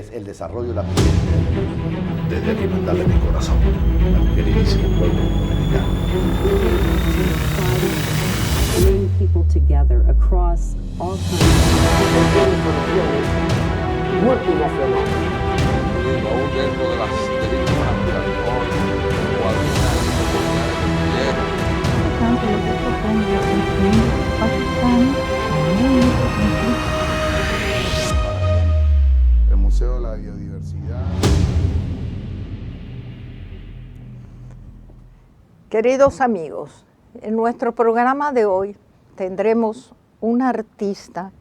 es el desarrollo de la desde aquí mandarle mi corazón al queridísimo pueblo dominicano. Bring people together across all multinacional. Y aún dentro de las delícias naturales, tanto lo que propone la Constitución Pakistán, El Museo de la Biodiversidad. Queridos amigos, en nuestro programa de hoy tendremos un artista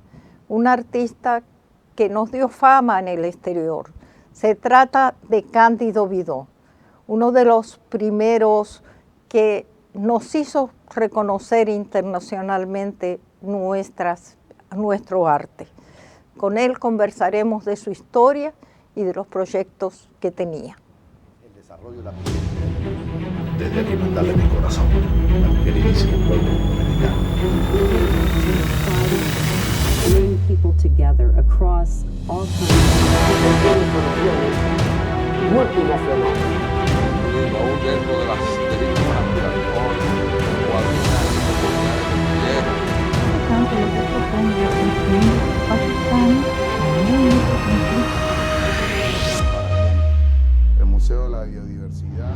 que nos dio fama en el exterior. Se trata de Cándido Vidó, uno de los primeros que nos hizo reconocer internacionalmente nuestro arte. Con él conversaremos de su historia y de los proyectos que tenía. El desarrollo de la desde aquí mandarle mi corazón al queridísimo pueblo dominicano. bring people together across all multinacional. Y aún dentro de las delícias naturales, tanto lo que propone la Constitución Pakistán, El Museo de la Biodiversidad.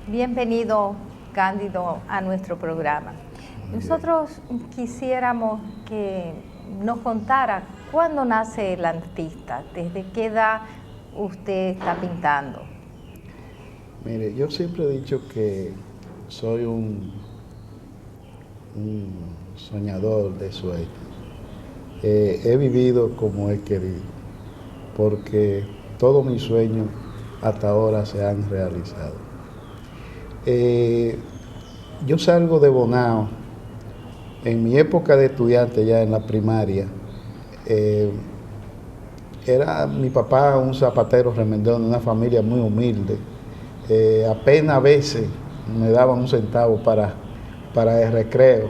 Bienvenido, Cándido, a nuestro programa. Nosotros quisiéramos que nos contara cuándo nace el artista, desde qué edad usted está pintando. Mire, yo siempre he dicho que soy un soñador de sueños. He vivido como he querido, porque todos mis sueños hasta ahora se han realizado. Yo salgo de Bonao. En mi época de estudiante, ya en la primaria, era mi papá un zapatero remendón de una familia muy humilde. Apenas a veces me daban un centavo para el recreo,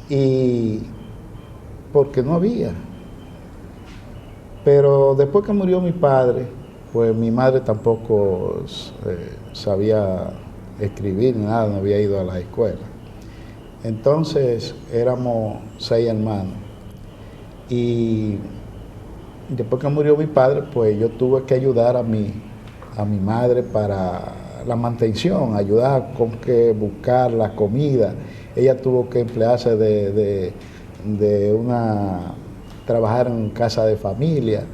y porque no había. Pero después que murió mi padre, pues mi madre tampoco sabía escribir ni nada, no había ido a la escuela. Entonces éramos 6 hermanos, y después que murió mi padre, pues yo tuve que ayudar a mi madre para la mantención, ayudar con que buscar la comida. Ella tuvo que emplearse trabajar en casa de familia,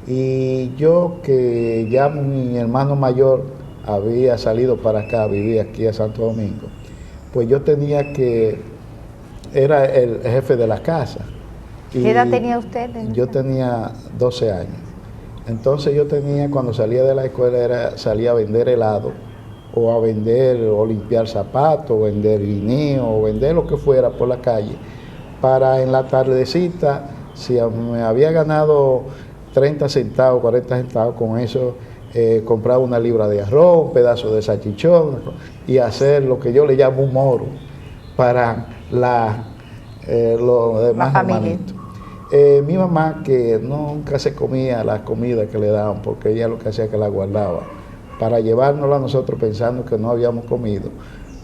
y yo, que ya mi hermano mayor había salido para acá, vivía aquí a Santo Domingo, pues yo era el jefe de la casa. ¿Qué edad tenía usted? Yo tenía 12 años. Entonces cuando salía de la escuela, salía a vender helado, o limpiar zapatos, o vender guineo, o vender lo que fuera por la calle, para en la tardecita, si me había ganado 30 centavos, 40 centavos, con eso compraba una libra de arroz, un pedazo de salchichón, y hacer lo que yo le llamo un moro para los demás hermanitos. Mi mamá, que nunca se comía la comida que le daban, porque ella lo que hacía es que la guardaba para llevárnosla a nosotros pensando que no habíamos comido.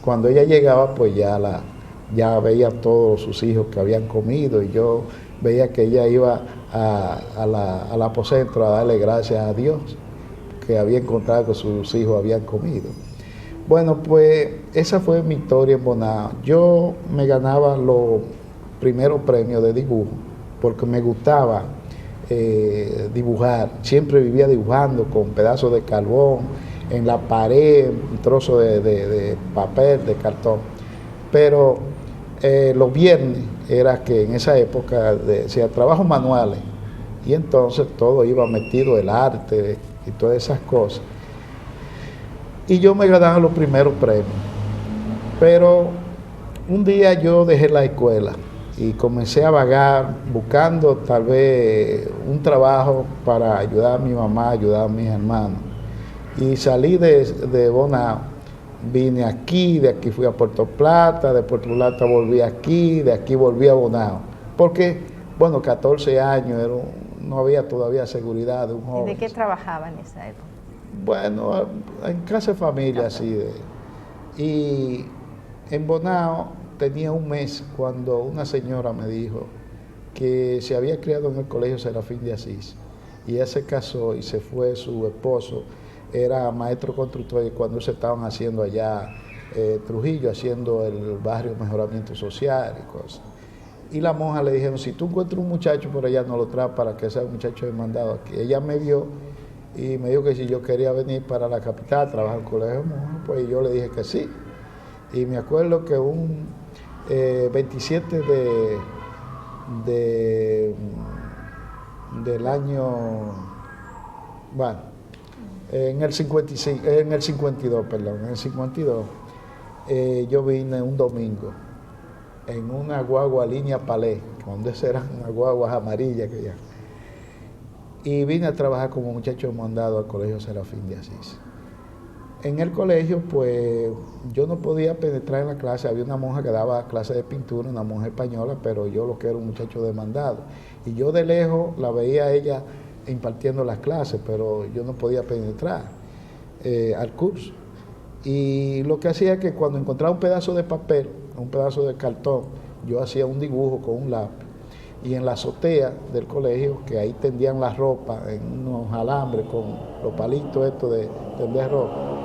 Cuando ella llegaba, pues ya veía a todos sus hijos que habían comido, y yo veía que ella iba al aposento a darle gracias a Dios que había encontrado que sus hijos habían comido. Bueno, pues esa fue mi historia en Bonao. Yo me ganaba los primeros premios de dibujo porque me gustaba dibujar. Siempre vivía dibujando con pedazos de carbón en la pared, un trozo de papel, de cartón. Pero los viernes era que en esa época hacía trabajos manuales, y entonces todo iba metido, el arte y todas esas cosas. Y yo me ganaba los primeros premios. Pero un día yo dejé la escuela y comencé a vagar buscando tal vez un trabajo para ayudar a mi mamá, ayudar a mis hermanos. Y salí de Bonao, vine aquí, de aquí fui a Puerto Plata, de Puerto Plata volví aquí, de aquí volví a Bonao. Porque bueno, 14 años, no había todavía seguridad de un ¿Y joven. de qué trabajaba en esa época? Bueno, en casa de familia, así de. Y en Bonao tenía un mes cuando una señora me dijo que se había criado en el colegio Serafín de Asís. Y ella se casó y se fue, su esposo era maestro constructor y cuando se estaban haciendo allá Trujillo, haciendo el barrio mejoramiento social y cosas. Y la monja le dijeron, si tú encuentras un muchacho por allá, no lo traes para que sea un muchacho demandado aquí. Ella me vio y me dijo que si yo quería venir para la capital, trabajar en el colegio de monjas, pues yo le dije que sí. Y me acuerdo que un 27 del año, bueno, en el 52, yo vine un domingo en una guagua línea Palais, donde eran unas guaguas amarillas que ya. Y vine a trabajar como muchacho mandado al colegio Serafín de Asís. En el colegio, pues, yo no podía penetrar en la clase. Había una monja que daba clases de pintura, una monja española, pero yo lo que era un muchacho demandado. Y yo de lejos la veía a ella impartiendo las clases, pero yo no podía penetrar al curso. Y lo que hacía es que cuando encontraba un pedazo de papel, un pedazo de cartón, yo hacía un dibujo con un lápiz. Y en la azotea del colegio, que ahí tendían la ropa en unos alambres con los palitos estos de tender ropa,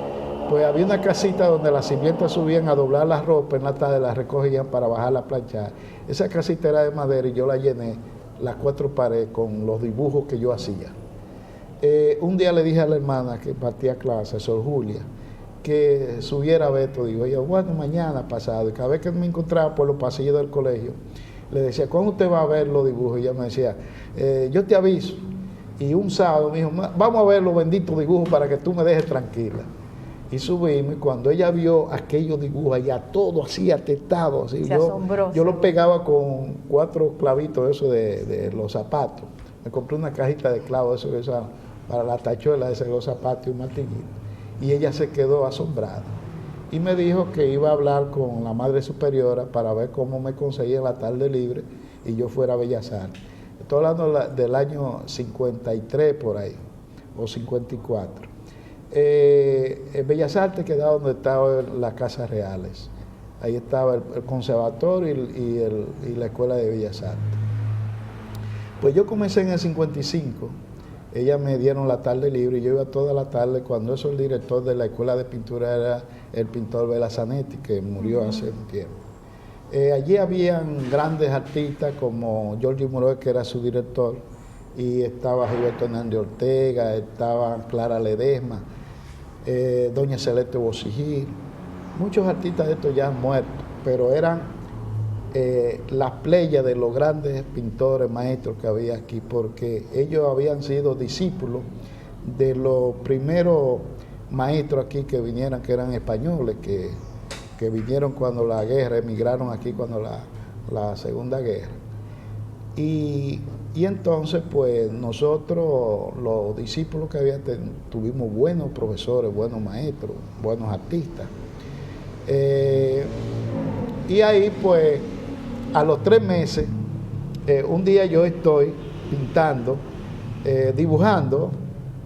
pues había una casita donde las sirvientas subían a doblar la ropa, en la tarde la recogían para bajarla a planchar. Esa casita era de madera y yo la llené, las 4 paredes, con los dibujos que yo hacía. Un día le dije a la hermana que impartía clase, Sor Julia, que subiera a ver esto. Digo, ella, bueno, mañana pasado. Y cada vez que me encontraba por los pasillos del colegio, le decía, ¿cuándo usted va a ver los dibujos? Y ella me decía, yo te aviso. Y un sábado me dijo, vamos a ver los benditos dibujos para que tú me dejes tranquila. Y subimos, y cuando ella vio aquellos dibujos allá, todo así atestado, así, yo lo pegaba con 4 clavitos eso de los zapatos. Me compré una cajita de clavos, eso que usaban para la tachuela de los zapatos y un martillito. Y ella se quedó asombrada. Y me dijo que iba a hablar con la Madre Superiora para ver cómo me conseguía la tarde libre y yo fuera a Bellas Artes. Estoy hablando del año 53 por ahí, o 54. En Bellas Artes quedaba donde estaban las Casas Reales. Ahí estaba el conservatorio y la Escuela de Bellas Artes. Pues yo comencé en el 55. Ellas me dieron la tarde libre y yo iba toda la tarde. Cuando eso, el director de la Escuela de Pintura era el pintor Vela Zanetti, que murió hace un tiempo. Allí habían grandes artistas como Giorgio Moroder, que era su director, y estaba Gilberto Hernández Ortega, estaba Clara Ledesma, doña Celeste Bocigil, muchos artistas de estos ya han muerto, pero eran las playas de los grandes pintores, maestros que había aquí, porque ellos habían sido discípulos de los primeros maestros aquí que vinieron, que eran españoles, que vinieron cuando la guerra, emigraron aquí cuando la Segunda Guerra. Y entonces, pues nosotros, los discípulos que había, tuvimos buenos profesores, buenos maestros, buenos artistas. Y ahí, pues, a los 3 meses, un día yo estoy pintando, dibujando,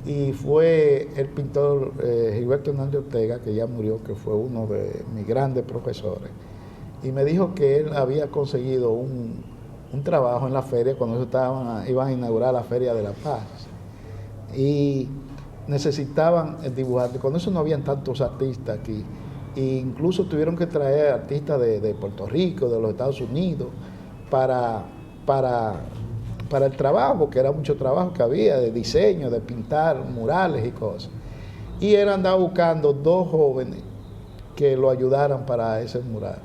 y fue el pintor Gilberto Hernández Ortega, que ya murió, que fue uno de mis grandes profesores, y me dijo que él había conseguido un trabajo en la feria cuando iban a inaugurar la Feria de la Paz, y necesitaban dibujar. Con eso no habían tantos artistas aquí, e incluso tuvieron que traer artistas de Puerto Rico, de los Estados Unidos, para el trabajo, que era mucho trabajo que había, de diseño, de pintar murales y cosas. Y él andaba buscando 2 jóvenes que lo ayudaran para ese mural.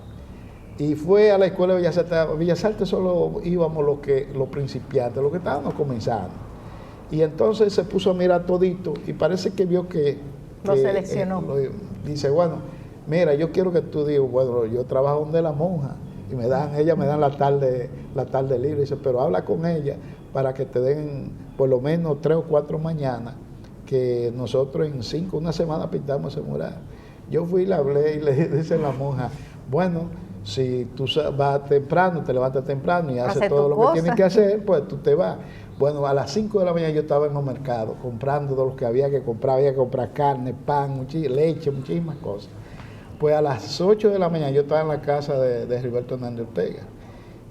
Y fue a la Escuela de Bellas Artes. A Bellas Artes solo íbamos los principiantes, los que estábamos comenzando. Y entonces se puso a mirar todito y parece que vio que lo seleccionó. Dice, bueno, mira, yo quiero que tú digas, bueno, yo trabajo donde la monja, y ellas me dan la tarde libre. Dice, pero habla con ella para que te den por lo menos 3 o 4 mañanas, que nosotros en una semana pintamos ese mural. Yo fui y le hablé y le dice la monja, bueno, Si tú vas temprano, te levantas temprano y haces Hacer todo tu lo cosa. que tienes que hacer, pues tú te vas. Bueno, a las 5 de la mañana yo estaba en los mercados comprando todo lo que había que comprar carne, pan, leche, muchísimas cosas. Pues a las 8 de la mañana yo estaba en la casa de Gilberto Hernández Ortega,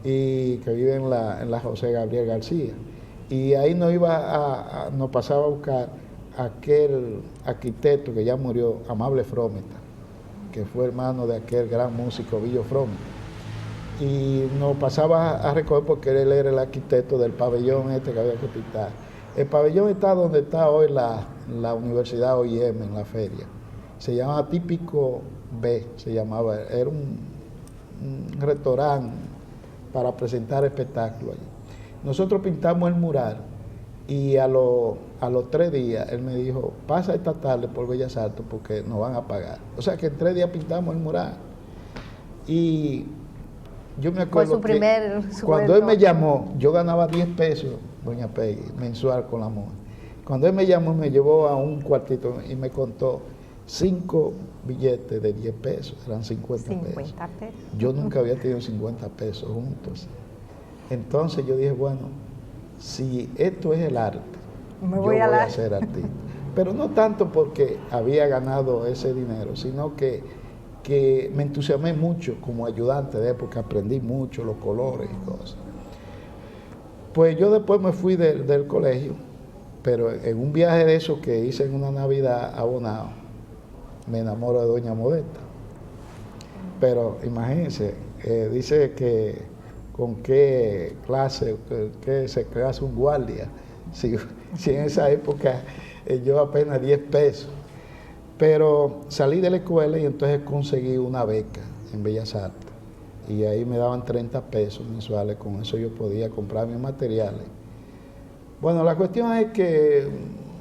y que vive en la José Gabriel García. Y ahí nos pasaba a buscar aquel arquitecto que ya murió, Amable Frometa, que fue hermano de aquel gran músico Villo Frometa. Y nos pasaba a recoger porque él era el arquitecto del pabellón que había que pintar. El pabellón está donde está hoy la Universidad OIM en la feria. Se llamaba Típico B, se llamaba. Era un restaurante para presentar espectáculos allí. Nosotros pintamos el mural y a los 3 días él me dijo, pasa esta tarde por Bellas Artes porque nos van a pagar. O sea que en 3 días pintamos el mural. Y yo me acuerdo Fue su primer cuando sueldo. él me llamó, yo ganaba 10 pesos, doña Peggy, mensual con la mujer. Cuando él me llamó, me llevó a un cuartito y me contó 5 billetes de 10 pesos, eran 50 pesos. 50 pesos. Yo nunca había tenido 50 pesos juntos. Entonces yo dije, bueno, si esto es el arte, Me yo voy voy a la- a ser artista. Pero no tanto porque había ganado ese dinero, sino que me entusiasmé mucho como ayudante de época, aprendí mucho los colores y cosas. Pues yo después me fui del colegio, pero en un viaje de esos que hice en una Navidad a Bonao, me enamoro de doña Modesta. Pero imagínense, dice que con qué clase, qué se hace un guardia, si en esa época yo apenas 10 pesos. Pero salí de la escuela y entonces conseguí una beca en Bellas Artes. Y ahí me daban 30 pesos mensuales, con eso yo podía comprar mis materiales. Bueno, la cuestión es que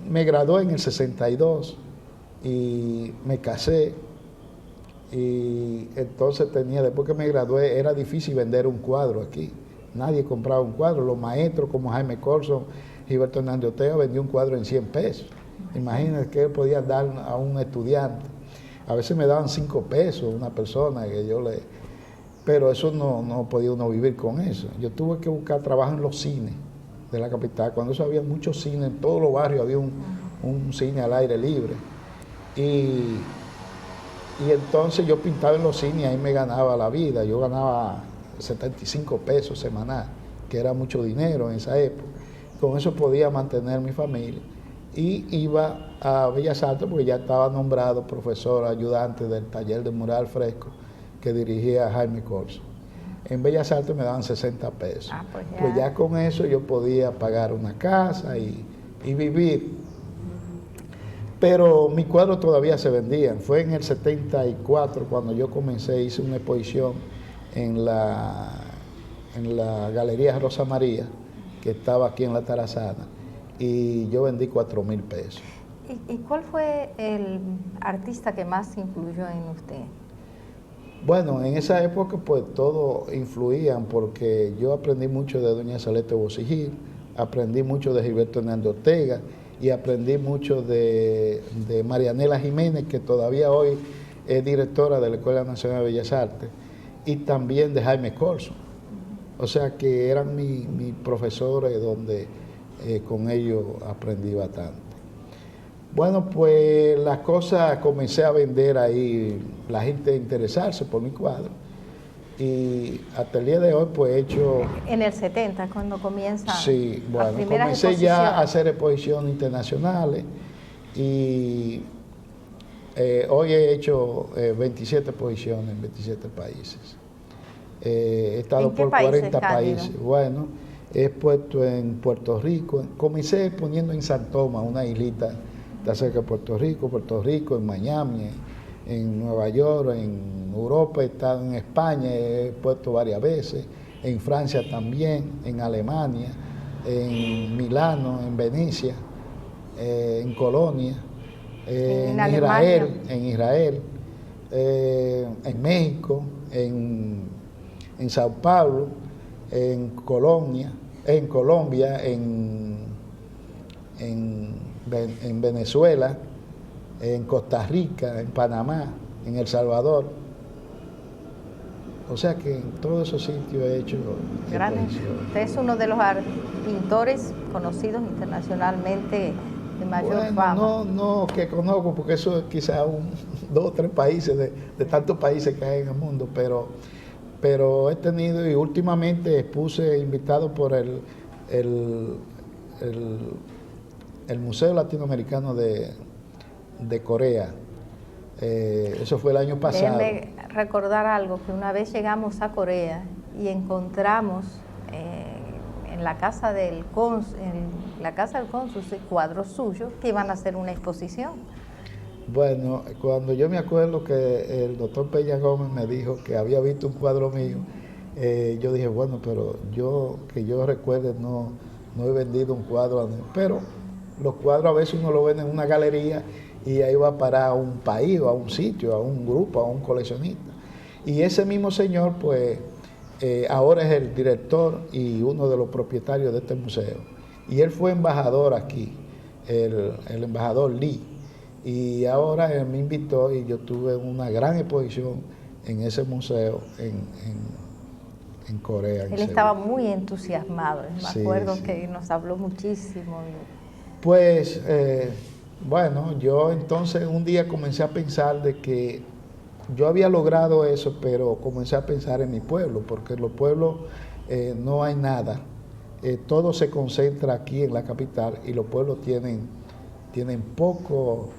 me gradué en el 62 y me casé. Y entonces después que me gradué, era difícil vender un cuadro aquí. Nadie compraba un cuadro. Los maestros como Jaime Corson, Gilberto Hernández Ortega vendió un cuadro en 100 pesos. Imagínense que podían dar a un estudiante. A veces me daban 5 pesos una persona que yo le... Pero eso no podía uno vivir con eso. Yo tuve que buscar trabajo en los cines de la capital. Cuando eso había muchos cines, en todos los barrios había un cine al aire libre. Y entonces yo pintaba en los cines y ahí me ganaba la vida. Yo ganaba 75 pesos semanal, que era mucho dinero en esa época. Con eso podía mantener mi familia. Y iba a Bellas Artes porque ya estaba nombrado profesor ayudante del taller de mural fresco que dirigía Jaime Corso. En Bellas Artes me daban 60 pesos. Pues ya con eso yo podía pagar una casa y vivir. Pero mis cuadros todavía se vendían. Fue en el 74 cuando yo comencé, hice una exposición en la Galería Rosa María, que estaba aquí en la Tarazana, y yo vendí 4.000 pesos. ¿Y cuál fue el artista que más influyó en usted? Bueno, en esa época pues todos influían porque yo aprendí mucho de doña Celeste Bosigil, aprendí mucho de Gilberto Hernández Ortega y aprendí mucho de Marianela Jiménez, que todavía hoy es directora de la Escuela Nacional de Bellas Artes, y también de Jaime Corso. O sea que eran mis profesores donde con ellos aprendí bastante. Bueno, pues las cosas comencé a vender ahí, la gente a interesarse por mi cuadro. Y hasta el día de hoy pues he hecho... En el 70, cuando comienza. Sí, bueno, las primeras comencé ya a exposiciones. hacer exposiciones internacionales y hoy he hecho 27 exposiciones en 27 países. He estado ¿En qué por países, 40 Cándido? países. Bueno, he expuesto en Puerto Rico. Comencé exponiendo en San Tomás, una islita está cerca de Puerto Rico, en Miami, en Nueva York, en Europa, he estado en España, he expuesto varias veces, en Francia también, en Alemania, en Milano, en Venecia, en Colonia, en Israel, en México, en Sao Paulo, en Colombia, en Venezuela, en Costa Rica, en Panamá, en El Salvador. O sea que en todos esos sitios he hecho Grandes. exposiciones. Usted es uno de los pintores conocidos internacionalmente de mayor Bueno, fama. no que conozco, porque eso es quizás 2 o 3 países de tantos países que hay en el mundo, pero he tenido, y últimamente puse invitado por el Museo Latinoamericano de Corea. Eso fue el año pasado. Déjenme recordar algo, que una vez llegamos a Corea y encontramos en la casa del cónsul cuadros suyos que iban a hacer una exposición. Bueno, cuando yo me acuerdo que el doctor Peña Gómez me dijo que había visto un cuadro mío, yo dije, bueno, pero que yo recuerde, no he vendido un cuadro a nadie. Pero los cuadros a veces uno los vende en una galería y ahí va para un país, o a un sitio, a un grupo, a un coleccionista. Y ese mismo señor, pues, ahora es el director y uno de los propietarios de este museo. Y él fue embajador aquí, el embajador Lee. Y ahora él me invitó y yo tuve una gran exposición en ese museo en Corea. Él estaba muy entusiasmado, me Sí, acuerdo sí. que nos habló muchísimo. Pues, bueno, yo entonces un día comencé a pensar de que yo había logrado eso, pero comencé a pensar en mi pueblo, porque en los pueblos no hay nada. Todo se concentra aquí en la capital y los pueblos tienen poco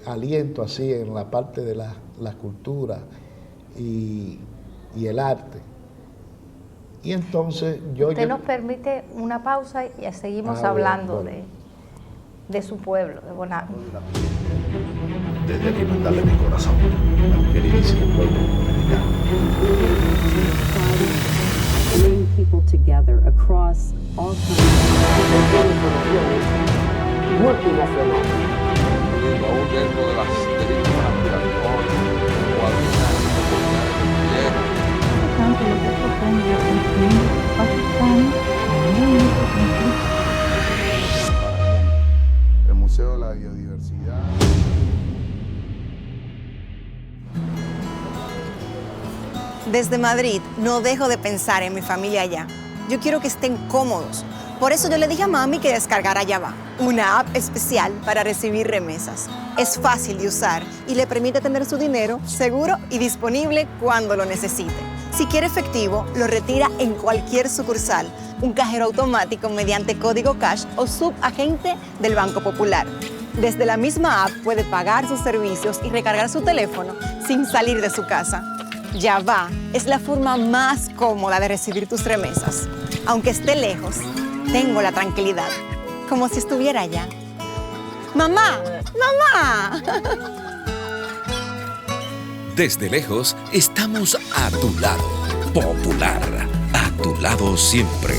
aliento así en la parte de la cultura y el arte. Y entonces Usted nos permite una pausa y seguimos hablando bueno. de su pueblo, de Bonao. Desde aquí mandarle mi corazón al queridísimo pueblo dominicano. Bring people together across all countries. multinacional. Y aún dentro de las derechos naturales, igualdad, Tanto lo que propone la Constitución Pakistán como en nuestro conflicto. el Museo de la Biodiversidad. Desde Madrid no dejo de pensar en mi familia allá. Yo quiero que estén cómodos. Por eso yo le dije a mami que descargara Yava, una app especial para recibir remesas. Es fácil de usar y le permite tener su dinero seguro y disponible cuando lo necesite. Si quiere efectivo, lo retira en cualquier sucursal, un cajero automático mediante código cash o subagente del Banco Popular. Desde la misma app puede pagar sus servicios y recargar su teléfono sin salir de su casa. Yava es la forma más cómoda de recibir tus remesas. Aunque esté lejos, tengo la tranquilidad, como si estuviera allá. ¡Mamá! ¡Mamá! Desde lejos, estamos a tu lado. Popular, a tu lado siempre.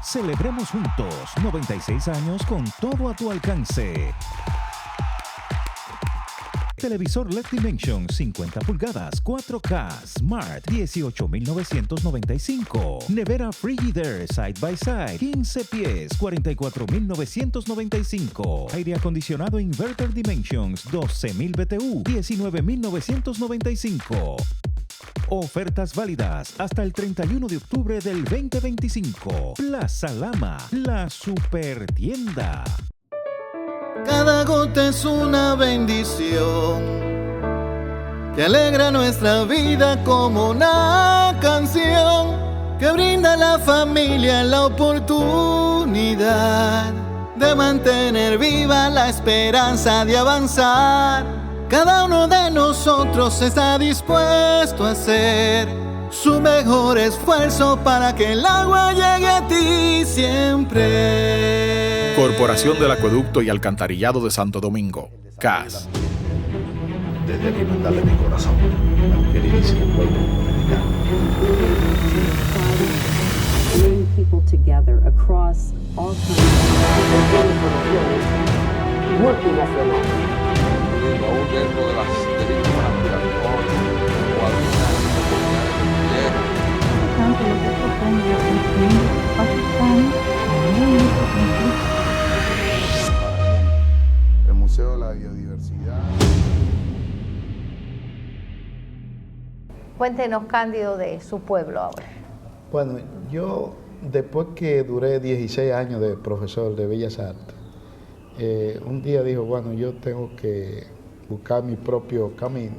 Celebremos juntos 96 años con todo a tu alcance. Televisor LED Dimension 50 pulgadas 4K Smart 18,995. Nevera Frigidaire Side by Side 15 pies 44,995. Aire acondicionado Inverter Dimensions 12,000 BTU 19,995. Ofertas válidas hasta el 31 de octubre del 2025. Plaza Lama, la super tienda. Cada gota es una bendición que alegra nuestra vida como una canción que brinda a la familia la oportunidad de mantener viva la esperanza de avanzar. Cada uno de nosotros está dispuesto a hacer su mejor esfuerzo para que el agua llegue a ti siempre. Corporación del Acueducto y Alcantarillado de Santo Domingo, CAS. Desde aquí mandarle mi corazón al queridísimo pueblo dominicano. Bring people together across all countries. Multinacional. y aún dentro de las derechos naturales, igualdad, Tanto lo que propone la Constitución Pakistán como en nuestro conflicto. El Museo de la Biodiversidad. Cuéntenos, Cándido, de su pueblo ahora. Bueno, yo después que duré 16 años de profesor de Bellas Artes, un día dijo, bueno, yo tengo que buscar mi propio camino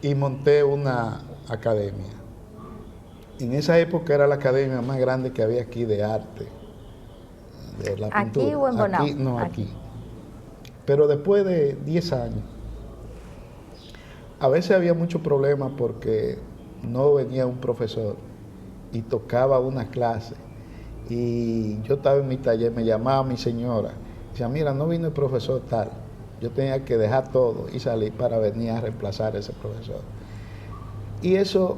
y monté una academia. En esa época era la academia más grande que había aquí de arte, de la pintura. ¿Aquí o en Bonao? Aquí, no, aquí. Pero después de 10 años, a veces había muchos problemas porque no venía un profesor y tocaba una clase. Y yo estaba en mi taller, me llamaba mi señora, decía, mira, no vino el profesor tal. Yo tenía que dejar todo y salir para venir a reemplazar a ese profesor. Y eso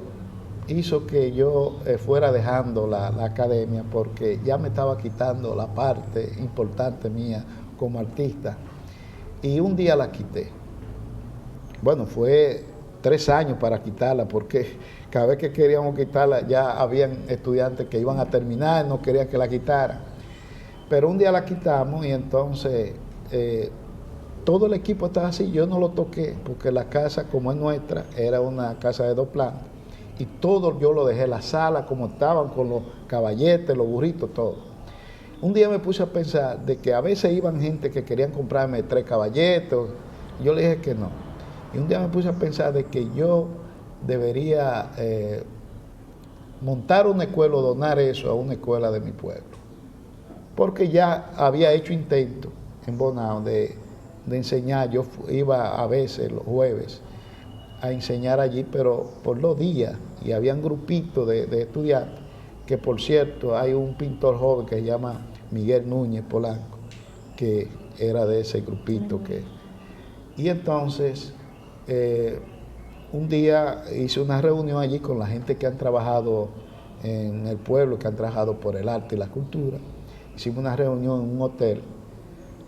hizo que yo fuera dejando la academia porque ya me estaba quitando la parte importante mía como artista. Y un día la quité. Bueno, fue 3 años para quitarla porque cada vez que queríamos quitarla ya habían estudiantes que iban a terminar, no querían que la quitaran. Pero un día la quitamos y entonces todo el equipo estaba así, yo no lo toqué porque la casa, como es nuestra, era una casa de 2 plantas. Y todo yo lo dejé, la sala como estaban, con los caballetes, los burritos, todo. Un día me puse a pensar de que a veces iban gente que querían comprarme 3 caballetes, yo le dije que no. Y un día me puse a pensar de que yo debería montar una escuela o donar eso a una escuela de mi pueblo. Porque ya había hecho intentos en Bonao de enseñar, yo iba a veces los jueves a enseñar allí, pero por los días, y habían grupitos de estudiantes, que por cierto hay un pintor joven que se llama Miguel Núñez Polanco, que era de ese grupito. Y entonces, un día hice una reunión allí con la gente que han trabajado en el pueblo, que han trabajado por el arte y la cultura. Hicimos una reunión en un hotel,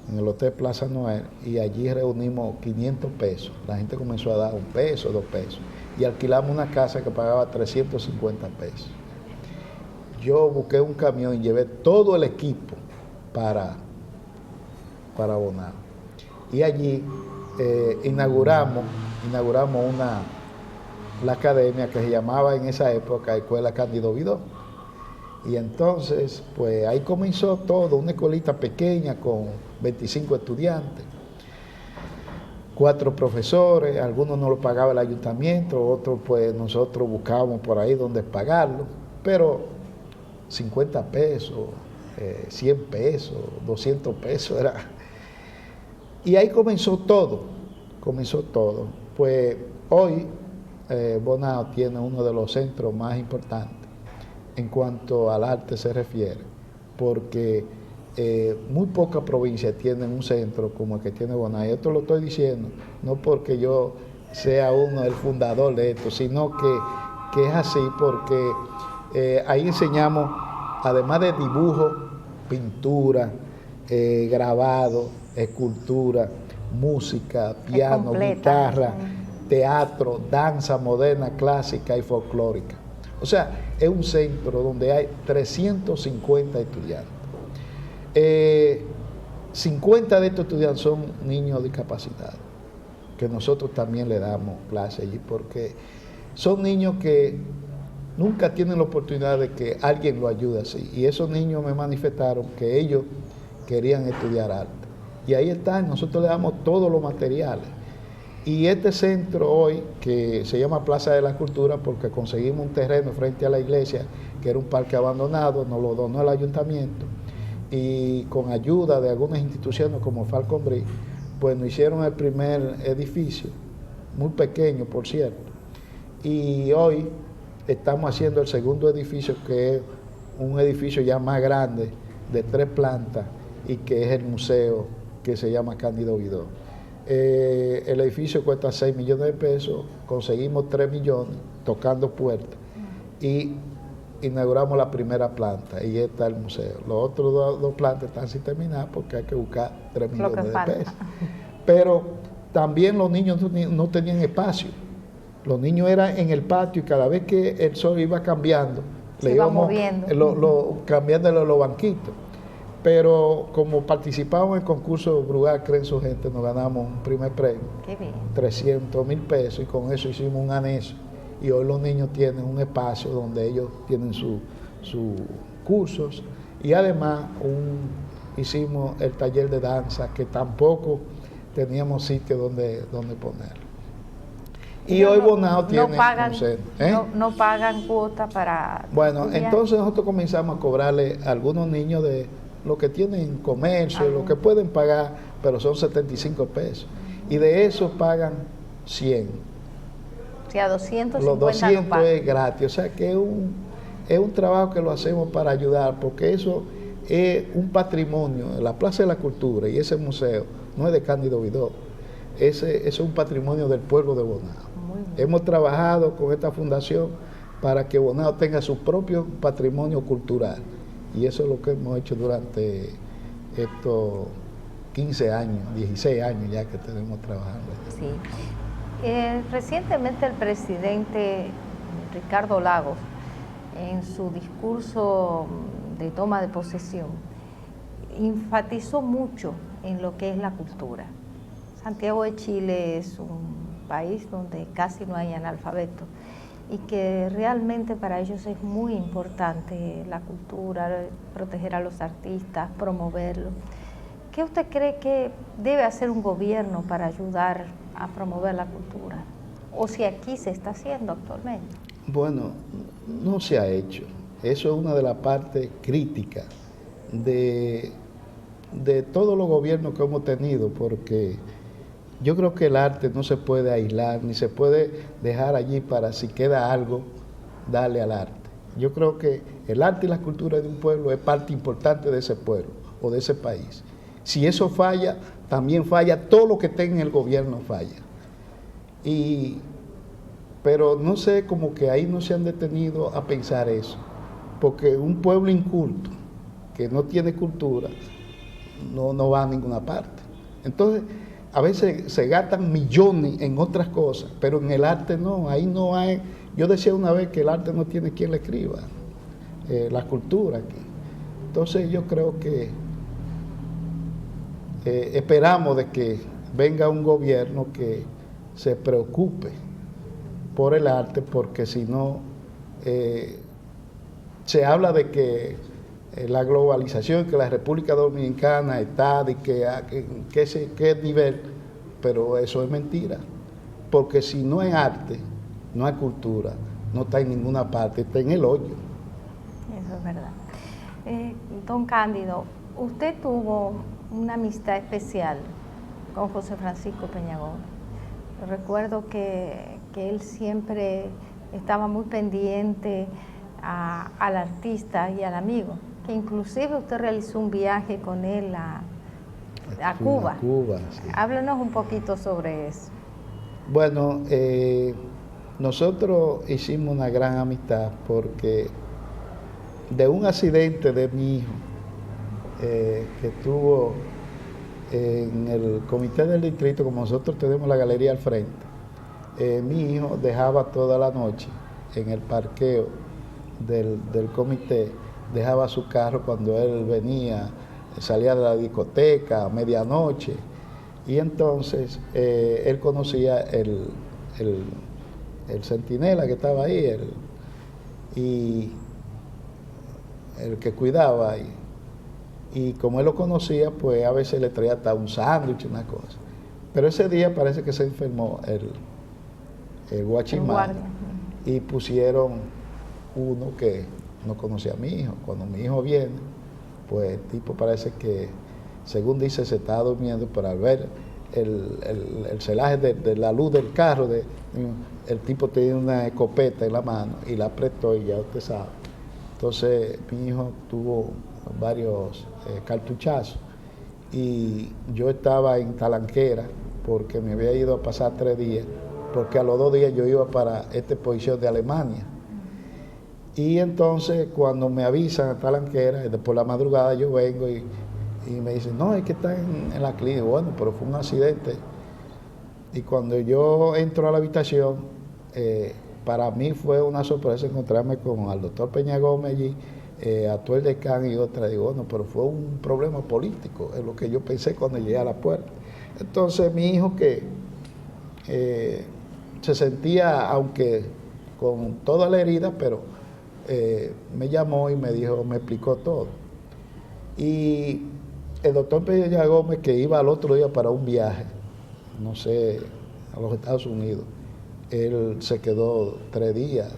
en el Hotel Plaza Noel, y allí reunimos 500 pesos. La gente comenzó a dar 1 peso, 2 pesos. Y alquilamos una casa que pagaba 350 pesos. Yo busqué un camión y llevé todo el equipo para Bonao. Y allí inauguramos la academia que se llamaba en esa época Escuela Cándido Vidó. Y entonces, pues ahí comenzó todo, una escuelita pequeña con 25 estudiantes, 4 profesores, algunos no lo pagaba el ayuntamiento, otros pues nosotros buscábamos por ahí donde pagarlo, pero 50 pesos, 100 pesos, 200 pesos era. Y ahí comenzó todo. Pues hoy Bonao tiene uno de los centros más importantes en cuanto al arte se refiere, porque muy pocas provincias tienen un centro como el que tiene Bonao. Y esto lo estoy diciendo no porque yo sea uno el fundador de esto, sino que es así porque ahí enseñamos, además de dibujo, pintura, grabado, escultura, música, piano, guitarra, teatro, danza moderna, clásica y folclórica. O sea, es un centro donde hay 350 estudiantes. 50 de estos estudiantes son niños discapacitados, que nosotros también le damos clase allí, porque son niños que nunca tienen la oportunidad de que alguien lo ayude así. Y esos niños me manifestaron que ellos querían estudiar arte. Y ahí están, nosotros le damos todos los materiales. Y este centro hoy, que se llama Plaza de la Cultura, porque conseguimos un terreno frente a la iglesia, que era un parque abandonado, nos lo donó el ayuntamiento, y con ayuda de algunas instituciones como Falcon Bridge, pues nos hicieron el primer edificio, muy pequeño por cierto, y hoy estamos haciendo el segundo edificio, que es un edificio ya más grande, de 3 plantas, y que es el museo que se llama Cándido Vidó. El edificio cuesta 6 millones de pesos, conseguimos 3 millones tocando puertas y inauguramos la primera planta y está el museo. Los otros 2 plantas están sin terminar porque hay que buscar 3 millones de pesos. Pero también los niños no tenían espacio. Los niños eran en el patio y cada vez que el sol iba cambiando, le íbamos cambiando los banquitos. Pero como participamos en el concurso Brugal Creen Su Gente, nos ganamos un primer premio, 300.000 pesos, y con eso hicimos un anexo y hoy los niños tienen un espacio donde ellos tienen sus cursos, y además hicimos el taller de danza, que tampoco teníamos sitio donde ponerlo. Y hoy Bonao tiene un centro. No pagan cuota para... Bueno, estudiar. entonces nosotros comenzamos a cobrarle a algunos niños de los que tienen comercio, los que pueden pagar, pero son 75 pesos. Y de eso pagan 100. O sea, 250 los 200 no es gratis. O sea que es un trabajo que lo hacemos para ayudar, porque eso es un patrimonio. La Plaza de la Cultura y ese museo no es de Cándido Vidó. Ese es un patrimonio del pueblo de Bonao. Hemos trabajado con esta fundación para que Bonao tenga su propio patrimonio cultural, y eso es lo que hemos hecho durante estos 15 años, 16 años ya que tenemos trabajando. Sí. Recientemente el presidente Ricardo Lagos, en su discurso de toma de posesión, enfatizó mucho en lo que es la cultura. Santiago de Chile es un país donde casi no hay analfabetos y que realmente para ellos es muy importante la cultura, proteger a los artistas, promoverlo. ¿Qué usted cree que debe hacer un gobierno para ayudar a promover la cultura? O si aquí se está haciendo actualmente. Bueno, no se ha hecho. Eso es una de las partes críticas de todos los gobiernos que hemos tenido, porque yo creo que el arte no se puede aislar, ni se puede dejar allí para si queda algo, darle al arte. Yo creo que el arte y la cultura de un pueblo es parte importante de ese pueblo o de ese país. Si eso falla, también falla, todo lo que tenga en el gobierno falla. Pero no sé, como que ahí no se han detenido a pensar eso, porque un pueblo inculto, que no tiene cultura, no va a ninguna parte. Entonces, a veces se gastan millones en otras cosas, pero en el arte no, ahí no hay. Yo decía una vez que el arte no tiene quien le escriba, la cultura aquí. Entonces yo creo que esperamos de que venga un gobierno que se preocupe por el arte, porque si no, se habla de que la globalización, que la República Dominicana está de qué nivel, pero eso es mentira, porque si no hay arte, no hay cultura, no está en ninguna parte, está en el hoyo. Eso es verdad. Don Cándido, usted tuvo una amistad especial con José Francisco Peña Gómez. Recuerdo que él siempre estaba muy pendiente al artista y al amigo, que inclusive usted realizó un viaje con él a Cuba. Sí. Háblanos un poquito sobre eso. Bueno, nosotros hicimos una gran amistad porque de un accidente de mi hijo que tuvo en el comité del distrito, como nosotros tenemos la galería al frente, mi hijo dejaba toda la noche en el parqueo del comité, dejaba su carro cuando él venía, salía de la discoteca a medianoche, y entonces él conocía el centinela que estaba ahí, y el que cuidaba, y como él lo conocía, pues a veces le traía hasta un sándwich, una cosa. Pero ese día parece que se enfermó el guachimán, y pusieron uno que no conocía a mi hijo. Cuando mi hijo viene, pues el tipo parece que, según dice, se estaba durmiendo, pero al ver el celaje de la luz del carro, el tipo tenía una escopeta en la mano y la apretó, y ya usted sabe. Entonces mi hijo tuvo varios cartuchazos, y yo estaba en Talanquera porque me había ido a pasar 3 días, porque a los 2 días yo iba para esta exposición de Alemania. Y entonces cuando me avisan a Talanquera, por la madrugada yo vengo y me dicen, no, es que está en la clínica. Bueno, pero fue un accidente. Y cuando yo entro a la habitación, para mí fue una sorpresa encontrarme con al doctor Peña Gómez allí, actual decán y otra. Digo, bueno, pero fue un problema político, es lo que yo pensé cuando llegué a la puerta. Entonces mi hijo, que se sentía, aunque con toda la herida, pero me llamó y me dijo, me explicó todo. Y el doctor Peña Gómez, que iba al otro día para un viaje, no sé, a los Estados Unidos, él se quedó 3 días,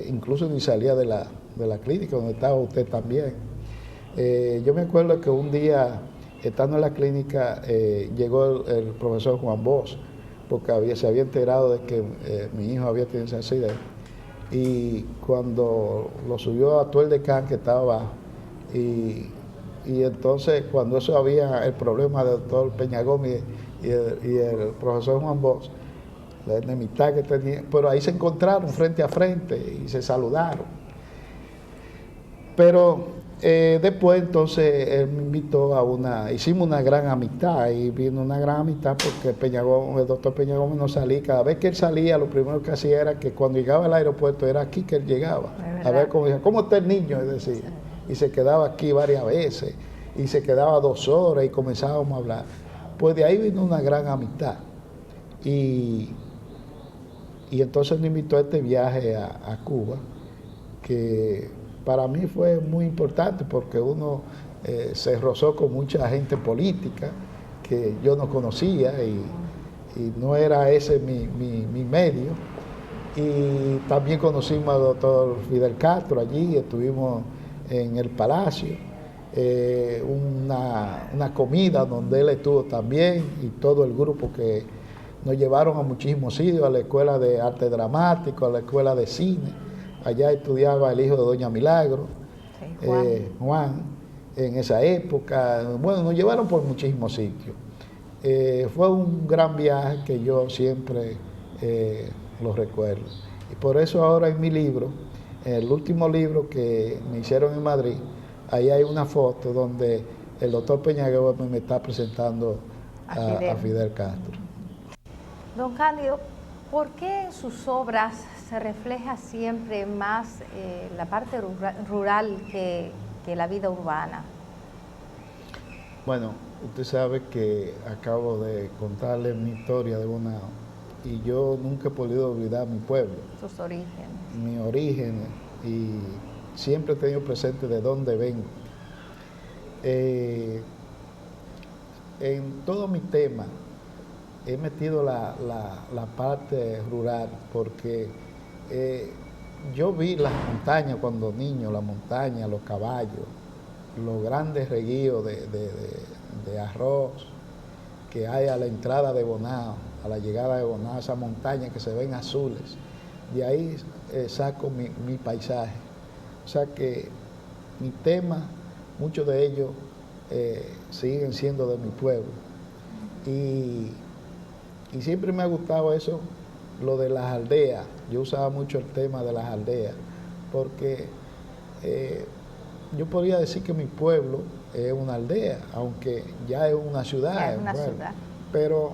incluso ni salía de la clínica donde estaba usted también. Yo me acuerdo que un día, estando en la clínica, llegó el profesor Juan Bosch, porque se había enterado de que mi hijo había tenido ese accidente. Y cuando lo subió a todo el decán que estaba abajo, y entonces cuando eso había el problema del doctor Peña Gómez y el profesor Juan Bosch, la enemistad que tenía, pero ahí se encontraron frente a frente y se saludaron. Pero después entonces él me invitó hicimos una gran amistad, y vino una gran amistad porque el doctor Peña Gómez no salía. Cada vez que él salía, lo primero que hacía era que cuando llegaba al aeropuerto, era aquí que él llegaba, a ver cómo está el niño, es decir, y se quedaba aquí varias veces, y se quedaba 2 horas y comenzábamos a hablar. Pues de ahí vino una gran amistad. Y entonces me invitó a este viaje a Cuba, que para mí fue muy importante porque uno se rozó con mucha gente política que yo no conocía y no era ese mi medio. Y también conocimos al doctor Fidel Castro allí, estuvimos en el Palacio, una comida donde él estuvo también, y todo el grupo que nos llevaron a muchísimos sitios, a la Escuela de Arte Dramático, a la Escuela de Cine. Allá estudiaba el hijo de Doña Milagro, sí, Juan, en esa época. Bueno, nos llevaron por muchísimos sitios. Fue un gran viaje que yo siempre lo recuerdo. Y por eso ahora en mi libro, en el último libro que me hicieron en Madrid, ahí hay una foto donde el doctor Peña Gómez me está presentando a Fidel Castro. Don Cándido, ¿por qué en sus obras se refleja siempre más la parte rural que la vida urbana? Bueno, usted sabe que acabo de contarle mi historia de Bonao, y yo nunca he podido olvidar mi pueblo. Sus orígenes. Mi origen, y siempre he tenido presente de dónde vengo. En todo mi tema he metido la parte rural porque yo vi las montañas cuando niño, las montañas, los caballos, los grandes reguíos de arroz que hay a la entrada de Bonao, a la llegada de Bonao, esas montañas que se ven azules. De ahí saco mi paisaje. O sea que mi tema, muchos de ellos siguen siendo de mi pueblo. Y siempre me ha gustado eso, lo de las aldeas. Yo usaba mucho el tema de las aldeas, porque yo podría decir que mi pueblo es una aldea, aunque ya es una ciudad. Ya es una ciudad. Pero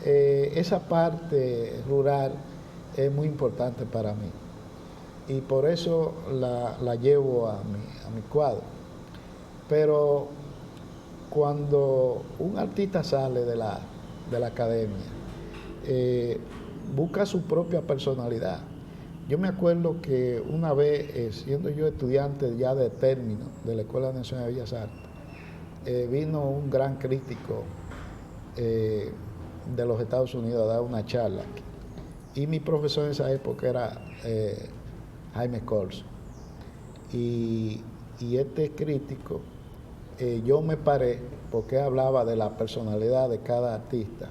esa parte rural es muy importante para mí. Y por eso la llevo a mi cuadro. Pero cuando un artista sale de la academia, busca su propia personalidad. Yo me acuerdo que una vez, siendo yo estudiante ya de término de la Escuela Nacional de Bellas Artes, vino un gran crítico de los Estados Unidos a dar una charla aquí. Y mi profesor en esa época era Jaime Corso. Y este crítico, yo me paré, porque hablaba de la personalidad de cada artista,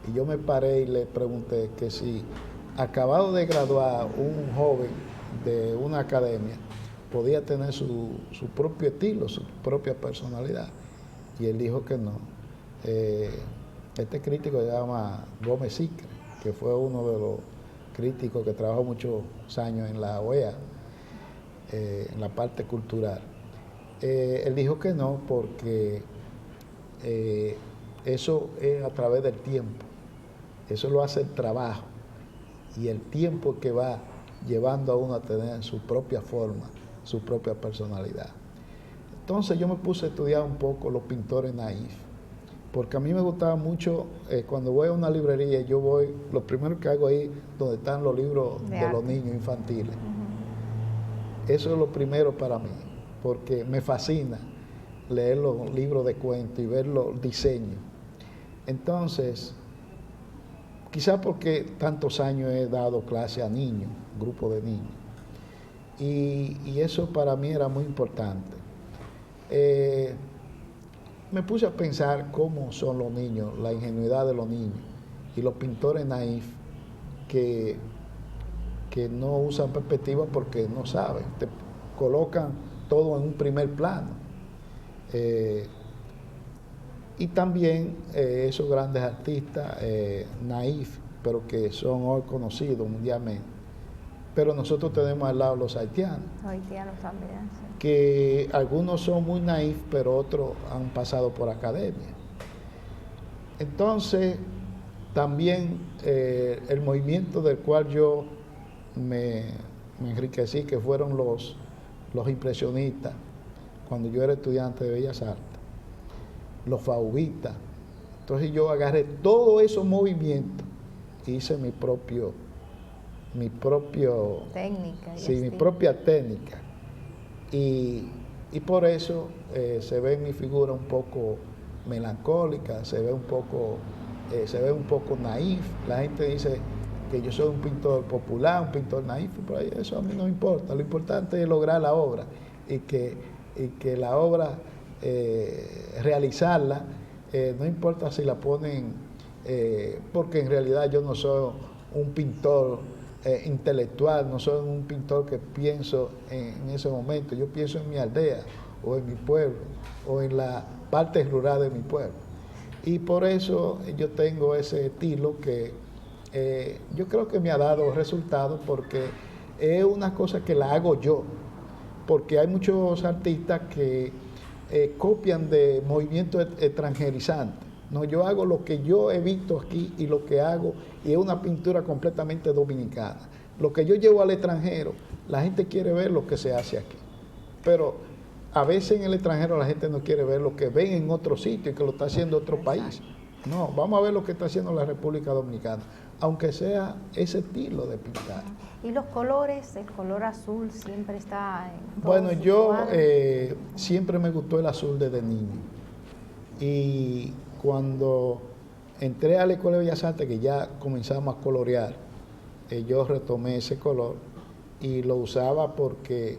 y yo me paré y le pregunté que si acabado de graduar un joven de una academia podía tener su propio estilo, su propia personalidad. Y él dijo que no. Este crítico se llama Gómez Sicre, que fue uno de los críticos que trabajó muchos años en la OEA, en la parte cultural. Él dijo que no, porque eso es a través del tiempo. Eso lo hace el trabajo y el tiempo que va llevando a uno a tener su propia forma, su propia personalidad. Entonces yo me puse a estudiar un poco los pintores naif, porque a mí me gustaba mucho, cuando voy a una librería, yo voy, lo primero que hago ahí, donde están los libros de los niños infantiles. Eso es lo primero para mí, porque me fascina leer los libros de cuentos y ver los diseños. Entonces, quizás porque tantos años he dado clase a niños, grupo de niños, y eso para mí era muy importante. Me puse a pensar cómo son los niños, la ingenuidad de los niños y los pintores naif que no usan perspectiva porque no saben, te colocan todo en un primer plano. Y también esos grandes artistas naif, pero que son hoy conocidos mundialmente. Pero nosotros tenemos al lado los haitianos. Los haitianos también, sí. Que algunos son muy naif, pero otros han pasado por academia. Entonces, también el movimiento del cual yo me enriquecí, que fueron los impresionistas, cuando yo era estudiante de Bellas Artes, los fauvistas. Entonces yo agarré todos esos movimientos y hice mi propia técnica. Y por eso se ve mi figura un poco melancólica, se ve un poco naif. La gente dice que yo soy un pintor popular, un pintor naif, pero eso a mí no me importa. Lo importante es lograr la obra y que la obra, realizarla, no importa si la ponen, porque en realidad yo no soy un pintor intelectual, no soy un pintor que pienso en ese momento, yo pienso en mi aldea o en mi pueblo o en la parte rural de mi pueblo. Y por eso yo tengo ese estilo que yo creo que me ha dado resultados, porque es una cosa que la hago yo, porque hay muchos artistas que copian de movimientos extranjerizantes. No, yo hago lo que yo he visto aquí y lo que hago, y es una pintura completamente dominicana. Lo que yo llevo al extranjero, la gente quiere ver lo que se hace aquí. Pero a veces en el extranjero la gente no quiere ver lo que ven en otro sitio y que lo está haciendo otro país. No, vamos a ver lo que está haciendo la República Dominicana, aunque sea ese estilo de pintar. ¿Y los colores? El color azul siempre está en todos. Bueno, yo siempre me gustó el azul desde niño. Y cuando entré a la Escuela de Bellas Artes, que ya comenzamos a colorear, yo retomé ese color y lo usaba porque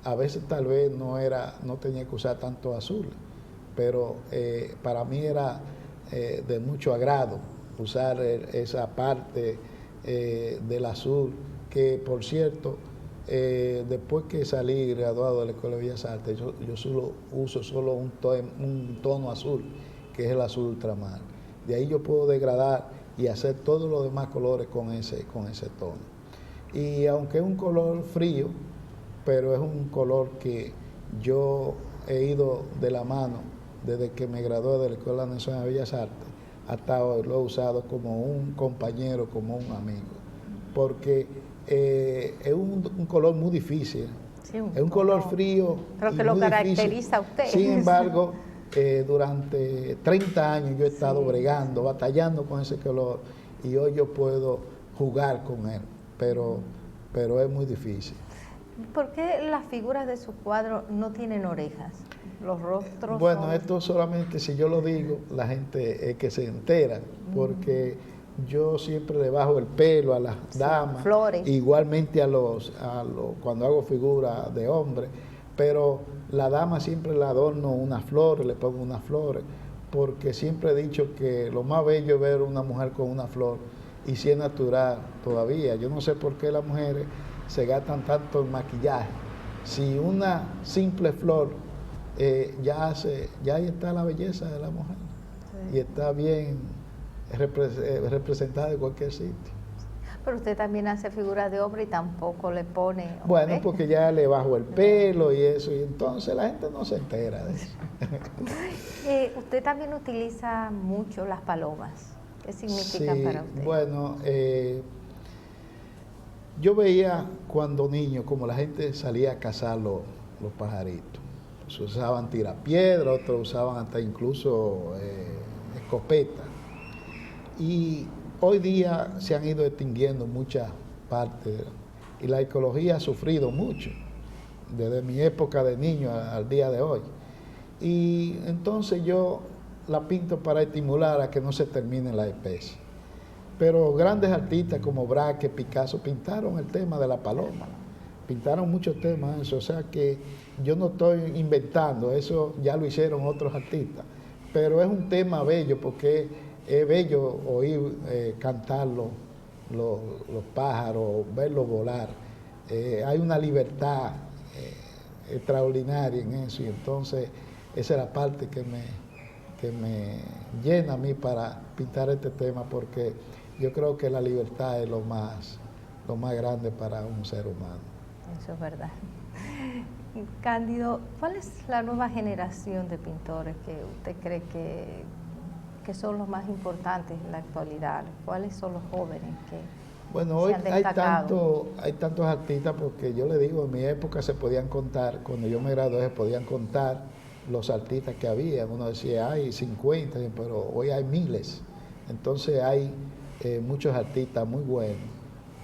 a veces tal vez no tenía que usar tanto azul, pero para mí era de mucho agrado usar esa parte del azul, que por cierto, después que salí graduado de la Escuela de Bellas Artes, yo solo uso un tono azul, que es el azul ultramar. De ahí yo puedo degradar y hacer todos los demás colores con ese tono. Y aunque es un color frío, pero es un color que yo he ido de la mano desde que me gradué de la Escuela Nacional de Bellas Artes hasta hoy. Lo he usado como un compañero, como un amigo, porque es un color muy difícil. Sí, es un color frío. Creo que lo caracteriza a usted. Sin embargo, durante 30 años yo he estado bregando, batallando con ese color, y hoy yo puedo jugar con él, pero es muy difícil. ¿Por qué las figuras de sus cuadros no tienen orejas? Los rostros. Bueno, esto solamente si yo lo digo, la gente es que se entera, porque yo siempre le bajo el pelo a las damas, flores. Igualmente cuando hago figuras de hombre, pero la dama siempre le adorno unas flores, le pongo unas flores, porque siempre he dicho que lo más bello es ver una mujer con una flor, y si es natural todavía. Yo no sé por qué las mujeres se gastan tanto en maquillaje. Si una simple flor ya ahí está la belleza de la mujer, sí, y está bien representada en cualquier sitio. Pero usted también hace figuras de hombre y tampoco le pone... Bueno, porque ya le bajo el pelo y eso, y entonces la gente no se entera de eso. Usted también utiliza mucho las palomas. ¿Qué significan para usted? Bueno, yo veía cuando niño como la gente salía a cazar los pajaritos. Se usaban tirapiedras, otros usaban hasta incluso copeta. Y hoy día se han ido extinguiendo muchas partes y la ecología ha sufrido mucho, desde mi época de niño al día de hoy. Y entonces yo la pinto para estimular a que no se termine la especie. Pero grandes artistas como Braque, Picasso pintaron el tema de la paloma, pintaron muchos temas, o sea que yo no estoy inventando, eso ya lo hicieron otros artistas, pero es un tema bello porque es bello oír cantar los pájaros, verlos volar, hay una libertad extraordinaria en eso y entonces esa es la parte que me llena a mí para pintar este tema porque yo creo que la libertad es lo más grande para un ser humano. Eso es verdad. Cándido, ¿cuál es la nueva generación de pintores que usted cree que son los más importantes en la actualidad? ¿Cuáles son los jóvenes que bueno, hoy se han destacado? hay tantos artistas porque yo le digo, en mi época se podían contar, cuando yo me gradué se podían contar los artistas que había. Uno decía, hay 50, pero hoy hay miles. Entonces hay muchos artistas muy buenos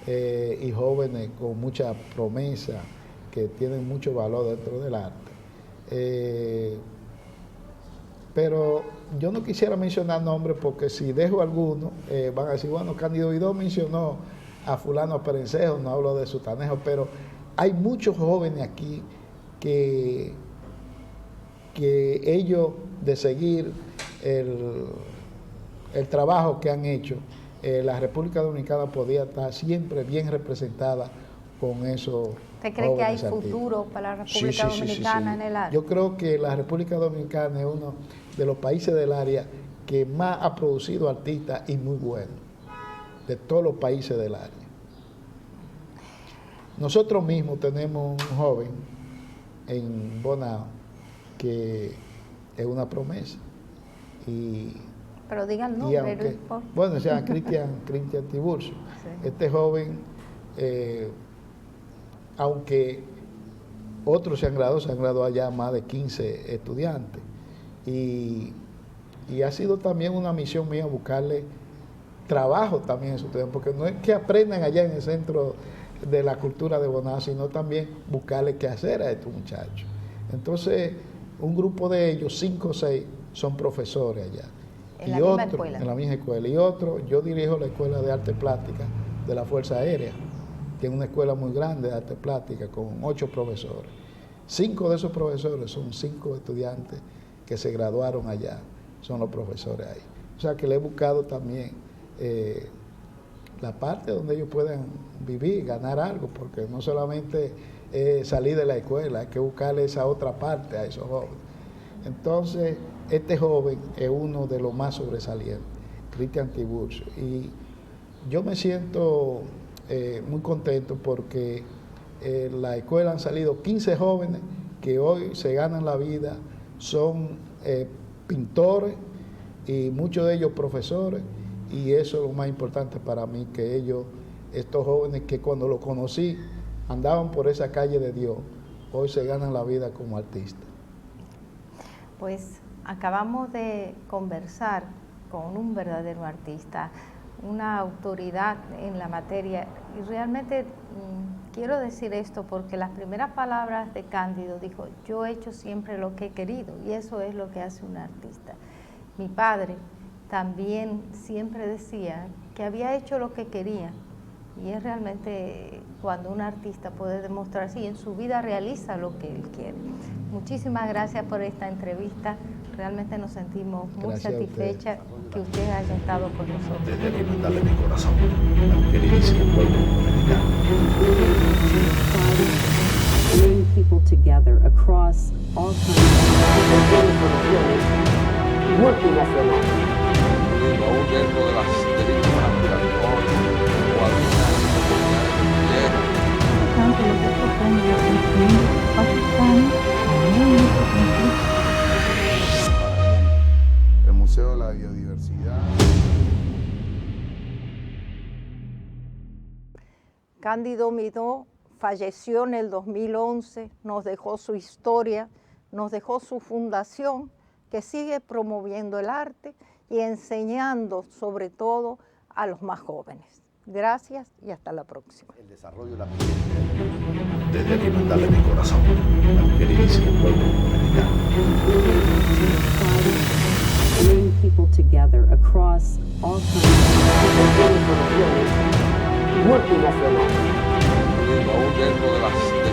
y jóvenes con mucha promesa que tienen mucho valor dentro del arte. Pero yo no quisiera mencionar nombres porque si dejo alguno, van a decir, bueno, Cándido Vidó mencionó a fulano Perencejo, no hablo de Sutanejo, pero hay muchos jóvenes aquí que ellos de seguir el trabajo que han hecho, la República Dominicana podría estar siempre bien representada con eso. ¿Usted cree que hay futuro para la República Dominicana en el arte? Yo creo que la República Dominicana es uno de los países del área que más ha producido artistas y muy buenos, de todos los países del área. Nosotros mismos tenemos un joven en Bonao que es una promesa. Pero digan nombre. Bueno, se llama Cristian Tiburcio. Sí. Este joven, aunque otros se han graduado ya más de 15 estudiantes. Y ha sido también una misión mía buscarle trabajo también a esos estudiantes, porque no es que aprendan allá en el centro de la cultura de Bonao, sino también buscarle qué hacer a estos muchachos. Entonces, un grupo de ellos, 5 o 6, son profesores allá. ¿En la misma escuela? En la misma escuela. Y otro, yo dirijo la Escuela de Arte Plástica de la Fuerza Aérea, que es una escuela muy grande de arte plástica con 8 profesores. 5 de esos profesores son 5 estudiantes que se graduaron allá, son los profesores ahí. O sea que le he buscado también la parte donde ellos puedan vivir, ganar algo, porque no solamente salir de la escuela, hay que buscarle esa otra parte a esos jóvenes. Entonces, este joven es uno de los más sobresalientes, Cristian Tiburcio, y yo me siento muy contento porque en la escuela han salido 15 jóvenes que hoy se ganan la vida, son pintores y muchos de ellos profesores, y eso es lo más importante para mí, que ellos, estos jóvenes que cuando los conocí andaban por esa calle de Dios, hoy se ganan la vida como artistas. Pues acabamos de conversar con un verdadero artista, una autoridad en la materia, y realmente quiero decir esto porque las primeras palabras de Cándido dijo, yo he hecho siempre lo que he querido, y eso es lo que hace un artista. Mi padre también siempre decía que había hecho lo que quería, y es realmente cuando un artista puede demostrar si en su vida realiza lo que él quiere. Muchísimas gracias por esta entrevista, realmente nos sentimos muy satisfechas que usted haya estado con nosotros. Desde la hermandad de mi corazón, al queridísimo pueblo dominicano. Bring people together across all multinacionales. Y aún dentro de las derechos naturales, o algunas Tanto lo que propone Pakistán, el Museo de la Biodiversidad. Cándido Vidó falleció en el 2011, nos dejó su historia, nos dejó su fundación que sigue promoviendo el arte y enseñando sobre todo a los más jóvenes. Gracias y hasta la próxima. El desarrollo de la Desde aquí mandarle mi corazón al queridísimo pueblo dominicano. Bring people together across all multinacional. Y aún dentro de las